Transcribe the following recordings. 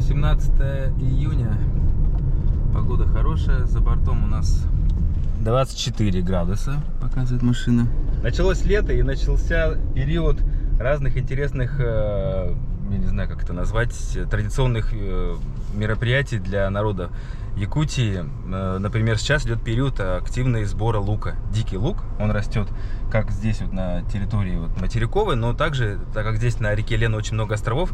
18 июня. Погода хорошая. За бортом у нас 24 градуса, показывает машина. Началось лето и начался период разных интересных, я не знаю, как это назвать, традиционных мероприятий для народа Якутии. Например, сейчас идет период активного сбора лука. Дикий лук, он растет как здесь вот на территории вот материковой, но также, так как здесь на реке Лена очень много островов,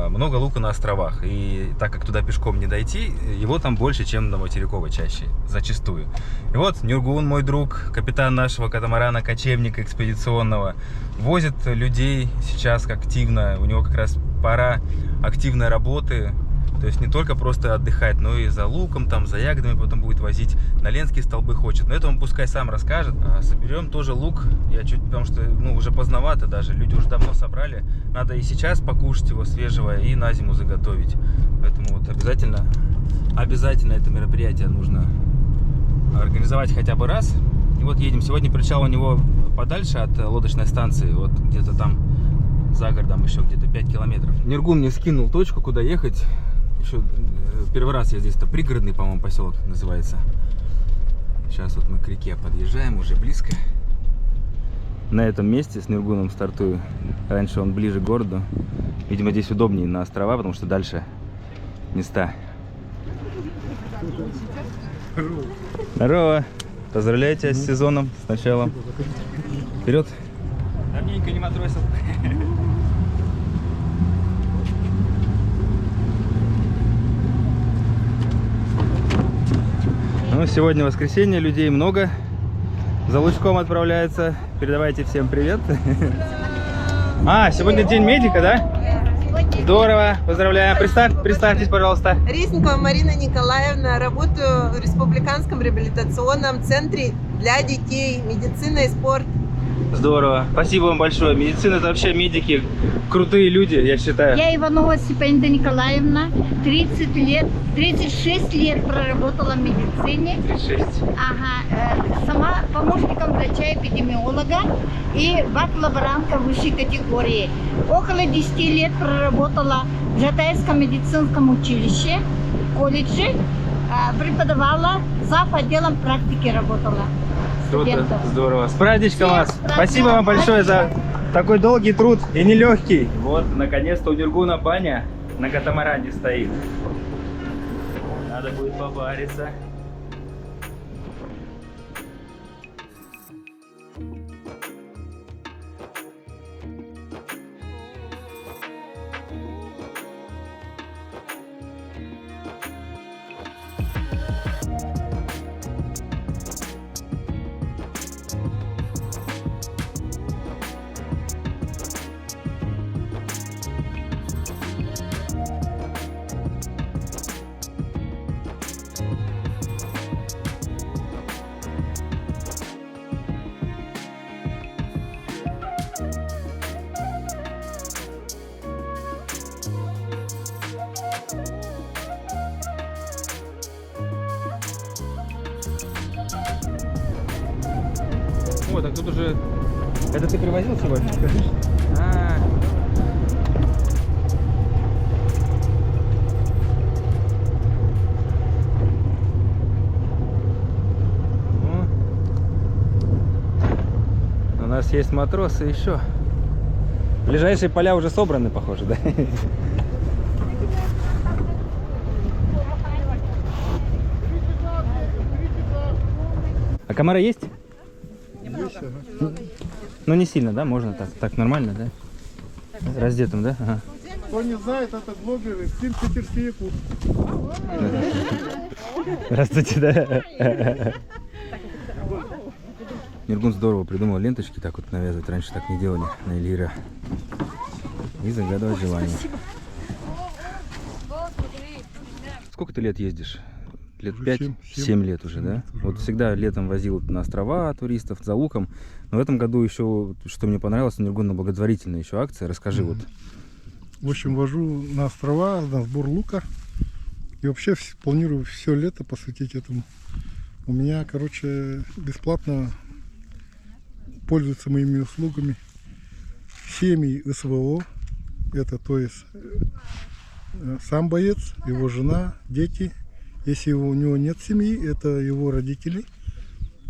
много лука на островах. И так как туда пешком не дойти, его там больше, чем на материковой чаще, зачастую. И вот Нюргун, мой друг, капитан нашего катамарана, кочевника экспедиционного, возит людей сейчас активно. У него как раз пора активной работы. То есть не только просто отдыхать, но и за луком, там, за ягодами потом будет возить. На Ленские столбы хочет. Но это он пускай сам расскажет. Соберем тоже лук. Я чуть, потому что уже поздновато даже. Люди уже давно собрали. Надо и сейчас покушать его свежего, и на зиму заготовить. Поэтому вот обязательно это мероприятие нужно организовать хотя бы раз. И вот едем. Сегодня причал у него подальше от лодочной станции. Вот где-то там за городом еще где-то 5 километров. Нюргун мне скинул точку, куда ехать. Еще первый раз я здесь, это пригородный, по-моему, поселок называется. Сейчас вот мы к реке подъезжаем, уже близко. На этом месте с Нюргуном стартую. Раньше он ближе к городу. Видимо, здесь удобнее на острова, потому что дальше места. Здорово! Поздравляю тебя с сезоном, с началом. Вперед! Давненько не матросил. Ну, сегодня воскресенье, людей много. За лучком отправляется. Передавайте всем привет. Сегодня день медика, да? Здорово, поздравляем. Представьтесь, пожалуйста. Резникова Марина Николаевна. Работаю в Республиканском реабилитационном центре для детей. Медицина и спорт. Здорово. Спасибо вам большое. Медицина — это вообще медики. Крутые люди, я считаю. Я Иванова Степанида Николаевна. 36 лет проработала в медицине. 36. Ага. Сама помощником врача-эпидемиолога и бак-лаборантка высшей категории. Около 10 лет проработала в Жатайском медицинском училище, колледже. Преподавала, зав. Отделом практики работала. Круто, здорово. С праздничком вас! Спасибо. Спасибо вам большое за такой долгий труд и нелегкий. Вот, наконец-то у Нюргуна баня на катамаране стоит. Надо будет попариться. О, так тут уже... Это ты привозил сегодня, скажешь? У нас есть матросы еще. Ближайшие поля уже собраны, похоже, да? А комары есть? Ну не сильно, да? Можно так? Так нормально, да? Раздетым, да? Ага. Кто не знает, это блогеры, питерский якут. Здравствуйте, да? Нюргун здорово придумал ленточки так вот навязывать. Раньше так не делали на Эльира. И загадывать желание. Сколько ты лет ездишь? Лет 5-7 лет уже, да? Вот всегда летом возил на острова туристов за луком. Но в этом году еще, что мне понравилось, у Нюргуна благотворительная еще акция. Расскажи вот. В общем, вожу на острова, на сбор лука. И вообще планирую все лето посвятить этому. У меня, короче, бесплатно пользуются моими услугами семьи СВО. Это, то есть, сам боец, его жена, дети. Если у него нет семьи, это его родители.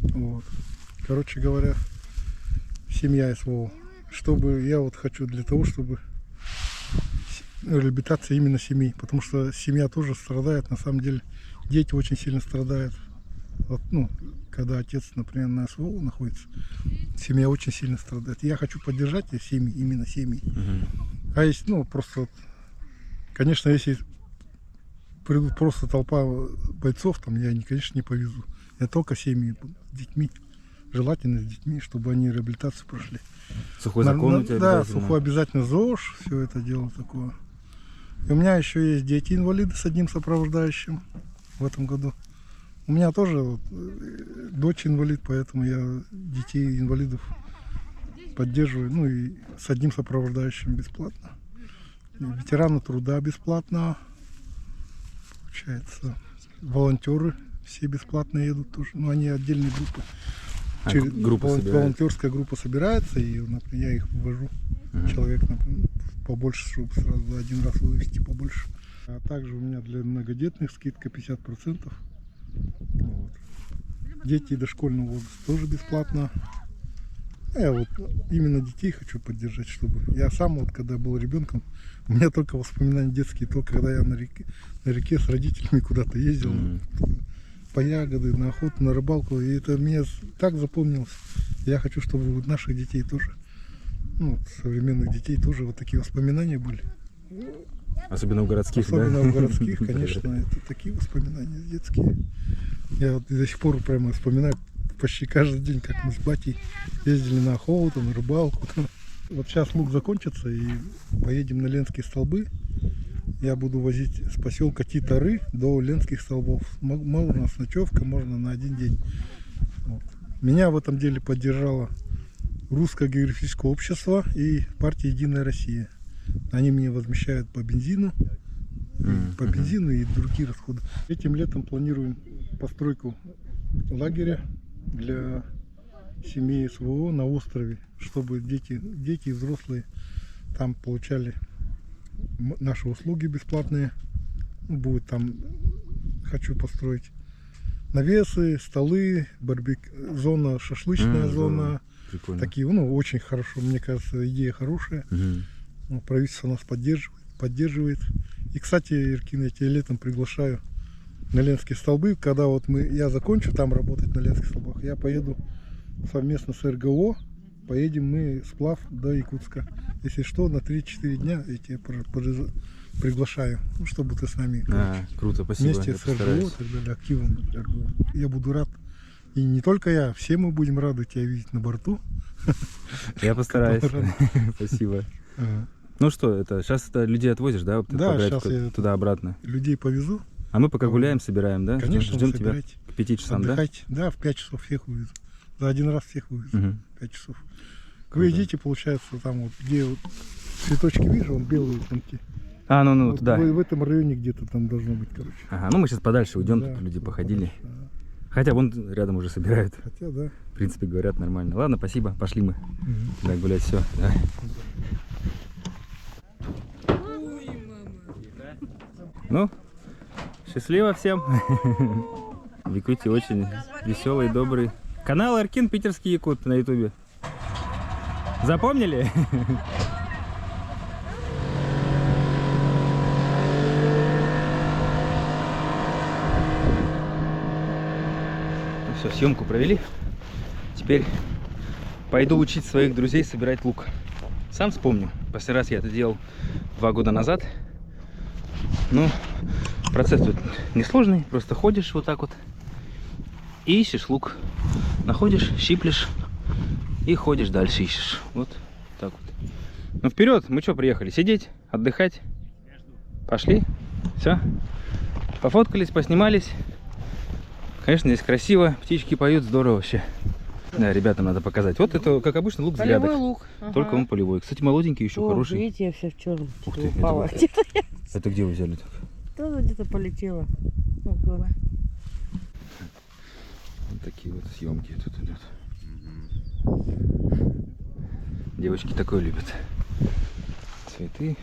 Вот. Короче говоря, семья СВО. Чтобы я вот хочу для того, чтобы реабилитация именно семьи, потому что семья тоже страдает, на самом деле дети очень сильно страдают. Вот, ну, когда отец, например, на СВО находится, семья очень сильно страдает. Я хочу поддержать семьи, именно семьи. А если, ну, просто, вот, конечно, если придут просто толпа бойцов, там я, конечно, не повезу. Я только семьи с детьми. Желательно с детьми, чтобы они реабилитацию прошли. Сухой закон у тебя Да, обязательно? сухой обязательно ЗОЖ, все это дело такое. И у меня еще есть дети-инвалиды с одним сопровождающим в этом году. У меня тоже вот, дочь инвалид, поэтому я детей-инвалидов поддерживаю. Ну и с одним сопровождающим бесплатно. И ветераны труда бесплатно. Получается, волонтеры все бесплатно едут тоже. Ну, они отдельные группы. Группа собирается. Волонтерская группа собирается, и, например, я их ввожу. Человек, например, побольше, чтобы сразу один раз вывести побольше. А также у меня для многодетных скидка 50%. Вот. Дети дошкольного возраста тоже бесплатно. Я вот именно детей хочу поддержать, чтобы... Я сам вот, когда был ребенком, у меня только воспоминания детские, то когда я на реке с родителями куда-то ездил, по ягоды, на охоту, на рыбалку, и это мне так запомнилось. Я хочу, чтобы у наших детей тоже, ну, современных детей тоже вот такие воспоминания были. Особенно у городских, Особенно да? у городских, конечно, это такие воспоминания детские. Я вот до сих пор прямо вспоминаю почти каждый день, как мы с батей ездили на охоту, на рыбалку. Вот сейчас лук закончится, и поедем на Ленские столбы. Я буду возить с поселка Титары до Ленских столбов. Можно с ночевкой, можно на один день. Вот. Меня в этом деле поддержало Русское географическое общество и партия «Единая Россия». Они мне возмещают по бензину, и другие расходы. Этим летом планируем постройку лагеря для семей СВО на острове, чтобы дети и взрослые там получали наши услуги бесплатные. Будет там, хочу построить навесы, столы, зона, шашлычная зона. Прикольно. Такие, ну, очень хорошо, мне кажется, идея хорошая. Ну, правительство нас поддерживает. И, кстати, Иркин, я тебя летом приглашаю на Ленские столбы. Когда вот я закончу там работать на Ленских столбах, я поеду совместно с РГО, поедем мы сплав до Якутска. Если что, на 3-4 дня я тебя приглашаю, ну, чтобы ты с нами круто, спасибо. вместе с РГО, и так далее, активом РГО. Я буду рад. И не только я, все мы будем рады тебя видеть на борту. Я постараюсь. Спасибо. Ну что, это сейчас это людей отвозишь, да? Да, сейчас я туда-обратно. Людей повезу. А мы пока гуляем, собираем, да? Конечно, ждем тебя к 5 часам, отдыхайте. Да, в 5 часов всех вывезу. За один раз всех вывезу. 5 часов. Круто. Вы идите, получается, там вот, где вот цветочки, видишь, вон белые тамки. Ну Вот туда. в этом районе где-то там должно быть, короче. Ага, ну мы сейчас подальше уйдем, Да, тут люди походили. подальше, Хотя вон рядом уже собирают. Хотя, да. В принципе, говорят нормально. Ладно, спасибо, пошли мы туда гулять, все. Да. Ну, счастливо всем. В Якутии очень веселый, добрый. Канал Эркин Питерский Якут на ютубе. Запомнили? Все, съемку провели. Теперь пойду учить своих друзей собирать лук. Сам вспомню. Последний раз я это делал 2 года назад. Ну, процесс тут несложный. Просто ходишь вот так вот и ищешь лук. Находишь, щиплешь и ходишь дальше ищешь. Вот так вот. Ну вперед, мы что, приехали? Сидеть, отдыхать? Пошли. Все. Пофоткались, поснимались. Конечно, здесь красиво. Птички поют, здорово вообще. Да, ребятам надо показать. Вот это, как обычно, лук взглядок. Полевой лук. Только он полевой. Кстати, молоденький еще, хороший. Видите, я вся в черном. Ух ты, Упала. это Где-то Это где вы взяли так? где-то полетела. Ну, было. Вот такие вот съемки тут идут. Девочки такое любят. Цветы.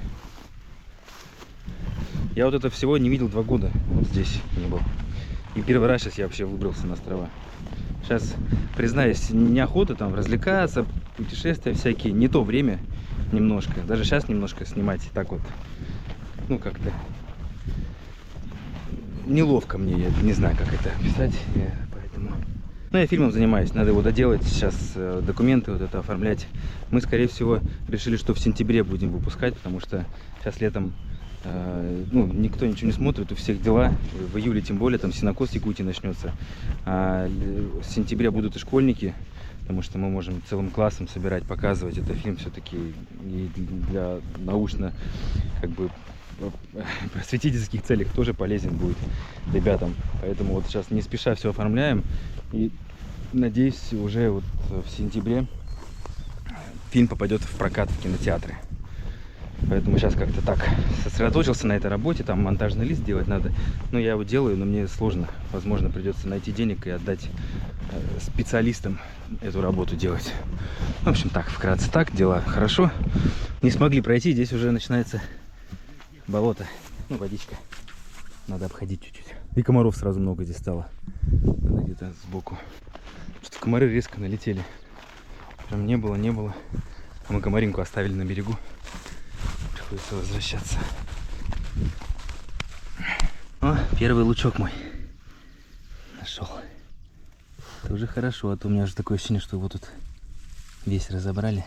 Я вот это всего не видел 2 года. Вот здесь не был. И первый раз сейчас я вообще выбрался на острова. Сейчас, признаюсь, неохота там развлекаться, путешествия всякие. Не то время немножко. Даже сейчас немножко снимать так вот. Ну, как-то неловко мне. Я не знаю, как это описать. Поэтому... Ну, я фильмом занимаюсь. Надо его доделать. Сейчас документы вот это оформлять. Мы, скорее всего, решили, что в сентябре будем выпускать. Потому что сейчас летом ну, никто ничего не смотрит, у всех дела. В июле тем более, там сенокос в Якутии начнется. А в сентябре будут и школьники, потому что мы можем целым классом собирать, показывать. Это фильм все-таки и для научно, как бы, просветительских целей тоже полезен будет ребятам. Поэтому вот сейчас не спеша все оформляем. И надеюсь, уже вот в сентябре фильм попадет в прокат в кинотеатры. Поэтому сейчас как-то так сосредоточился на этой работе. Там монтажный лист делать надо. Но я его делаю, но мне сложно. Возможно, придется найти денег и отдать специалистам эту работу делать. В общем, так, вкратце так. Дела хорошо. Не смогли пройти. Здесь уже начинается болото. Ну, водичка. Надо обходить чуть-чуть. И комаров сразу много здесь стало. Где-то сбоку. Что комары резко налетели. Прям не было. А мы комаринку оставили на берегу. Приходится возвращаться. О, первый лучок мой. Нашел. Это уже хорошо, а то у меня уже такое ощущение, что его тут весь разобрали.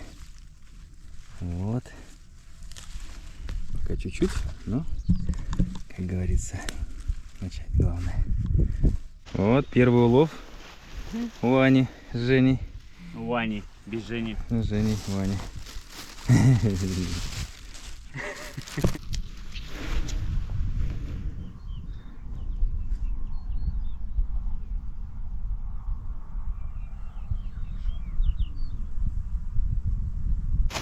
Вот. Пока чуть-чуть, но, как говорится, начать главное. Вот первый улов у Ани с Женей. У Ани, без Жени. С Женей, Ваня.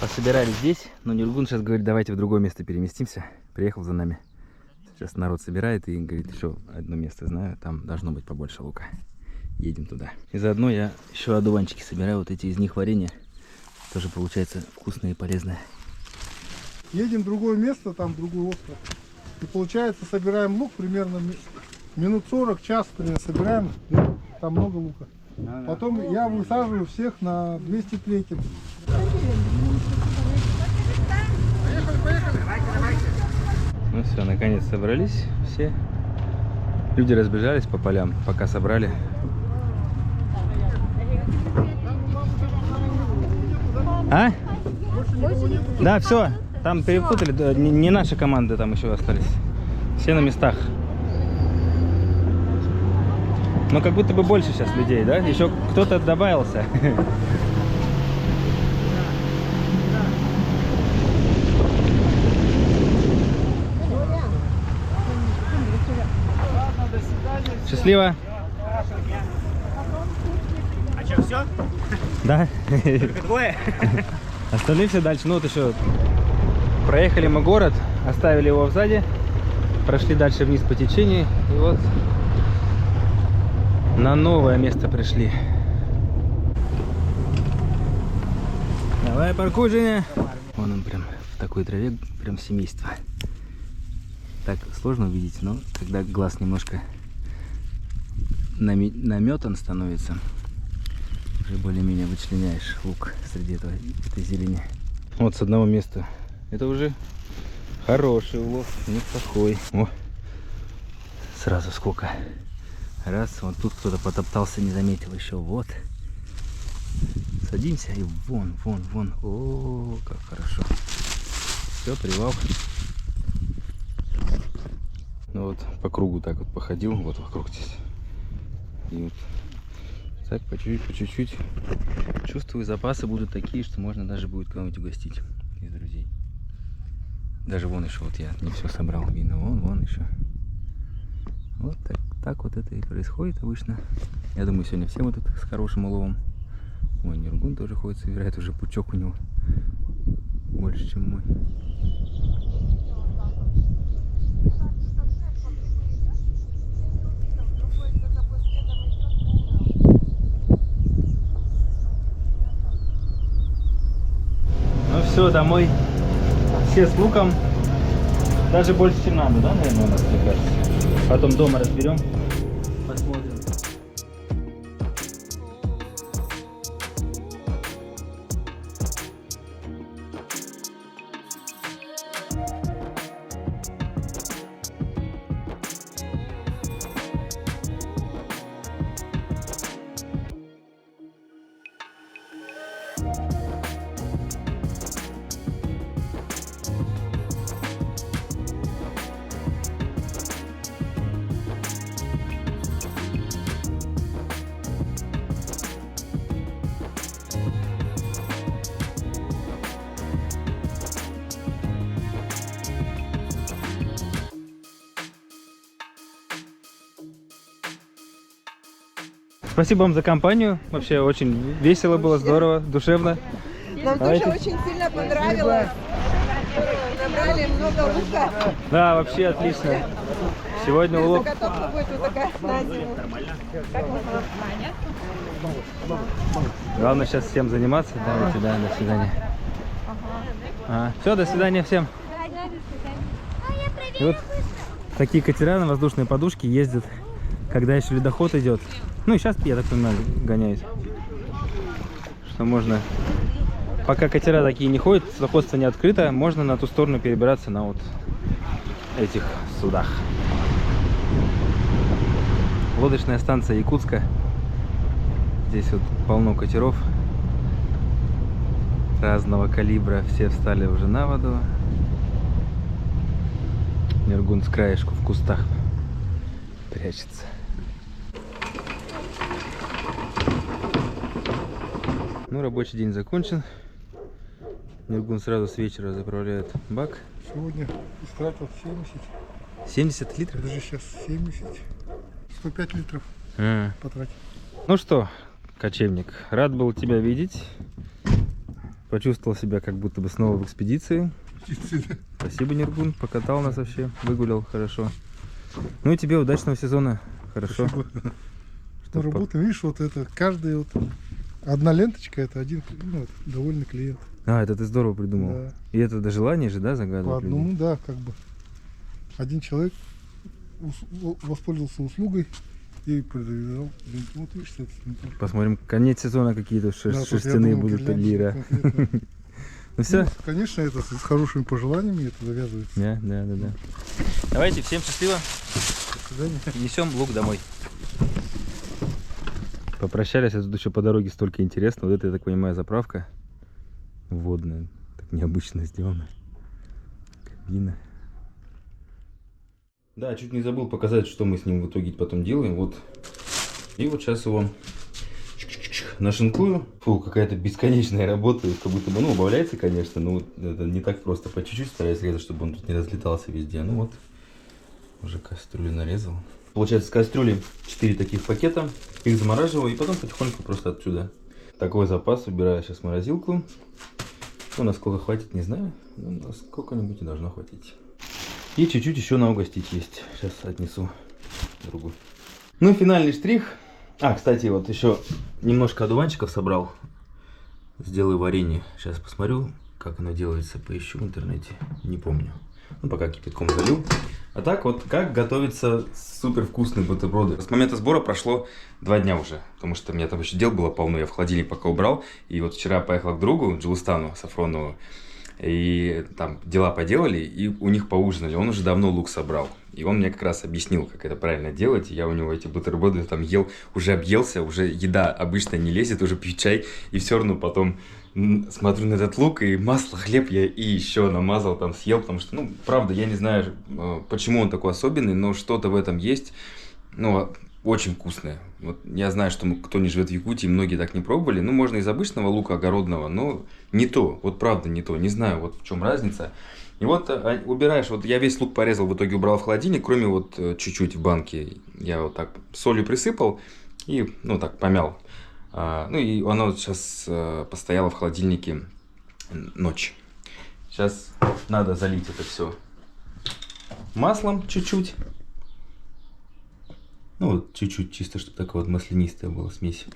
Пособирали здесь, но Нюргун сейчас говорит, давайте в другое место переместимся. Приехал за нами. Сейчас народ собирает и говорит, еще одно место знаю, там должно быть побольше лука. Едем туда. И заодно я еще одуванчики собираю, вот эти из них варенье. Тоже получается вкусное и полезное. Едем в другое место, там другой остров. И получается, собираем лук примерно минут 40, час примерно собираем. Там много лука. Потом я высаживаю всех на 203-м. Ну все, наконец собрались все. Люди разбежались по полям, пока собрали. А? Да, все. Там перепутали. Да, не наша команда там еще остались. Все на местах. Но как будто бы больше сейчас людей, да? Еще кто-то добавился. Счастливо. А что, все? Да. Только двое? Остальные все дальше. Ну вот еще проехали мы город, оставили его сзади, прошли дальше вниз по течению и вот на новое место пришли. Давай паркуй, Женя. Вон он прям в такой траве, прям семейство. Так сложно увидеть, но когда глаз немножко наметан становится, уже более-менее вычленяешь лук среди этой зелени. Вот с одного места. Это уже хороший улов, неплохой. О, сразу сколько. Раз, вот тут кто-то потоптался, не заметил еще. Вот. Садимся и вон. О, как хорошо. Все, привал. Ну вот по кругу так вот походил, вот вокруг здесь. И вот так по чуть-чуть. Чувствую, запасы будут такие, что можно даже будет кого-нибудь угостить из друзей. Даже вон еще вот я не все собрал, видно, вон еще. Вот так вот это и происходит обычно. Я думаю, сегодня все вот это с хорошим уловом. Ой, Нюргун тоже ходит, собирает, уже пучок у него больше, чем мой. Ну все, домой. Все с луком. Даже больше, чем надо, да, наверное, у нас, мне кажется. Потом дома разберем, посмотрим. Спасибо вам за компанию. Вообще очень весело было, здорово, душевно. Нам Давайте. тоже очень сильно понравилось. Набрали много лука. Да, вообще отлично. Сегодня улов. Заготовка будет вот такая на зиму. Главное сейчас всем заниматься. Давайте, да, до свидания. Все, до свидания всем. И вот такие катера на воздушные подушки ездят, когда еще ледоход идет. Ну и сейчас, я так понимаю, гоняют. Что можно... Пока катера такие не ходят, судоходство не открыто, можно на ту сторону перебираться на вот этих судах. Лодочная станция Якутска. Здесь вот полно катеров разного калибра. Все встали уже на воду. Нергун с краешку в кустах прячется. Ну, рабочий день закончен. Нергун сразу с вечера заправляет бак. Сегодня истратил 70. 70 литров? Даже сейчас 70. 105 литров потратил. Ну что, кочевник, рад был тебя видеть. Почувствовал себя как будто бы снова в экспедиции. Спасибо, Нергун, покатал нас вообще, выгулял хорошо. Ну и тебе удачного сезона. Хорошо. Ну, работа, видишь, вот это, каждая вот одна ленточка, это один, ну, это довольный клиент. А, это ты здорово придумал. Да. И это до желания же, да, По загадывать одному, людей? да, как бы. Один человек воспользовался услугой и привязал ленту. Вот видишь, это лента. Посмотрим, конец сезона какие-то Да, тут я шерстяные думал, будут гирлянды лира. конкретно. Ну все. Ну, конечно, это с хорошими пожеланиями это завязывается. Да. Давайте, всем счастливо. До свидания. Несем лук домой. Попрощались, а тут еще по дороге столько интересного. Вот это, я так понимаю, заправка водная. Так необычно сделано. Кабина. Да, чуть не забыл показать, что мы с ним в итоге потом делаем. Вот. И вот сейчас его нашинкую. Фу, какая-то бесконечная работа. Как будто бы, ну, убавляется, конечно, но вот это не так просто. По чуть-чуть стараюсь резать, чтобы он тут не разлетался везде. Ну вот, уже кастрюлю нарезал. Получается, с кастрюли 4 таких пакета. Их замораживаю и потом потихоньку просто отсюда. Такой запас убираю сейчас в морозилку. Ну, насколько хватит, не знаю. Но сколько-нибудь и должно хватить. И чуть-чуть еще на угостить есть. Сейчас отнесу другую. Ну, финальный штрих. А, кстати, вот еще немножко одуванчиков собрал. Сделаю варенье. Сейчас посмотрю, как оно делается. Поищу в интернете. Не помню. Ну, пока кипятком залил. А так вот, как готовятся супер вкусные бутерброды. С момента сбора прошло 2 дня уже. Потому что у меня там еще дел было полно. Я в холодильник пока убрал. И вот вчера поехал к другу, Джилустану Сафронову. И там дела поделали, и у них поужинали. Он уже давно лук собрал. И он мне как раз объяснил, как это правильно делать. И я у него эти бутерброды там ел, уже объелся, уже еда обычно не лезет, уже пью чай. И все равно потом смотрю на этот лук, и масло, хлеб я и еще намазал, там съел. Потому что, ну, правда, я не знаю, почему он такой особенный, но что-то в этом есть. Ну, очень вкусное. Вот я знаю, что кто не живет в Якутии, многие так не пробовали. Ну, можно из обычного лука огородного, но не то. Вот правда не то. Не знаю, вот в чем разница. И вот убираешь, вот я весь лук порезал, в итоге убрал в холодильник, кроме вот чуть-чуть в банке. Я вот так солью присыпал и, ну, так помял. Ну, и оно сейчас постояло в холодильнике ночь. Сейчас надо залить это все маслом чуть-чуть. Ну, вот чуть-чуть, чисто, чтобы такая вот маслянистая была смесь.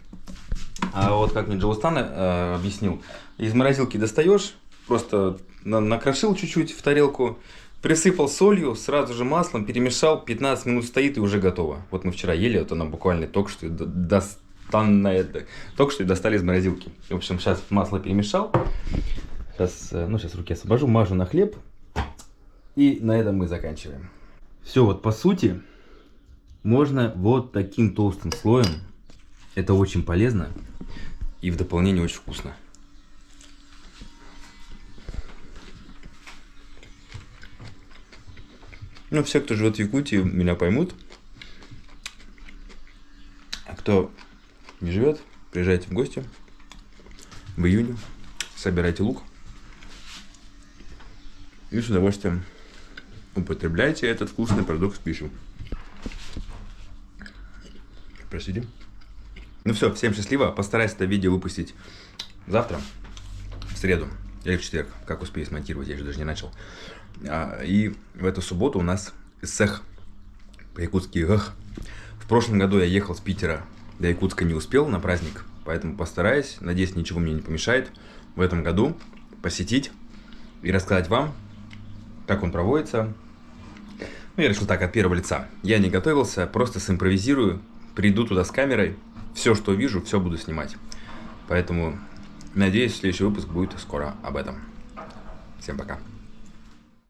А вот как мне Джилустан объяснил, из морозилки достаешь, просто накрошил чуть-чуть в тарелку, Присыпал солью, сразу же маслом, перемешал, 15 минут стоит и уже готово. Вот мы вчера ели, вот она буквально только что достали из морозилки. В общем, сейчас масло перемешал. Сейчас, сейчас руки освобожу, мажу на хлеб. И на этом мы заканчиваем. Все, вот по сути, можно вот таким толстым слоем. Это очень полезно и в дополнение очень вкусно. Ну, все, кто живет в Якутии, меня поймут. А кто не живет, приезжайте в гости в июне, собирайте лук и с удовольствием употребляйте этот вкусный продукт в пищу. Просидим. Ну все, всем счастливо. Постараюсь это видео выпустить завтра, в среду или в четверг, как успею смонтировать, я же даже не начал. И в эту субботу у нас эссэх по-якутски гэх. В прошлом году я ехал с Питера до Якутска, не успел на праздник, поэтому постараюсь, надеюсь, ничего мне не помешает в этом году посетить и рассказать вам, как он проводится. Ну, я решил так, от первого лица. Я не готовился, просто симпровизирую, приду туда с камерой, все, что вижу, все буду снимать. Поэтому, надеюсь, следующий выпуск будет скоро об этом. Всем пока.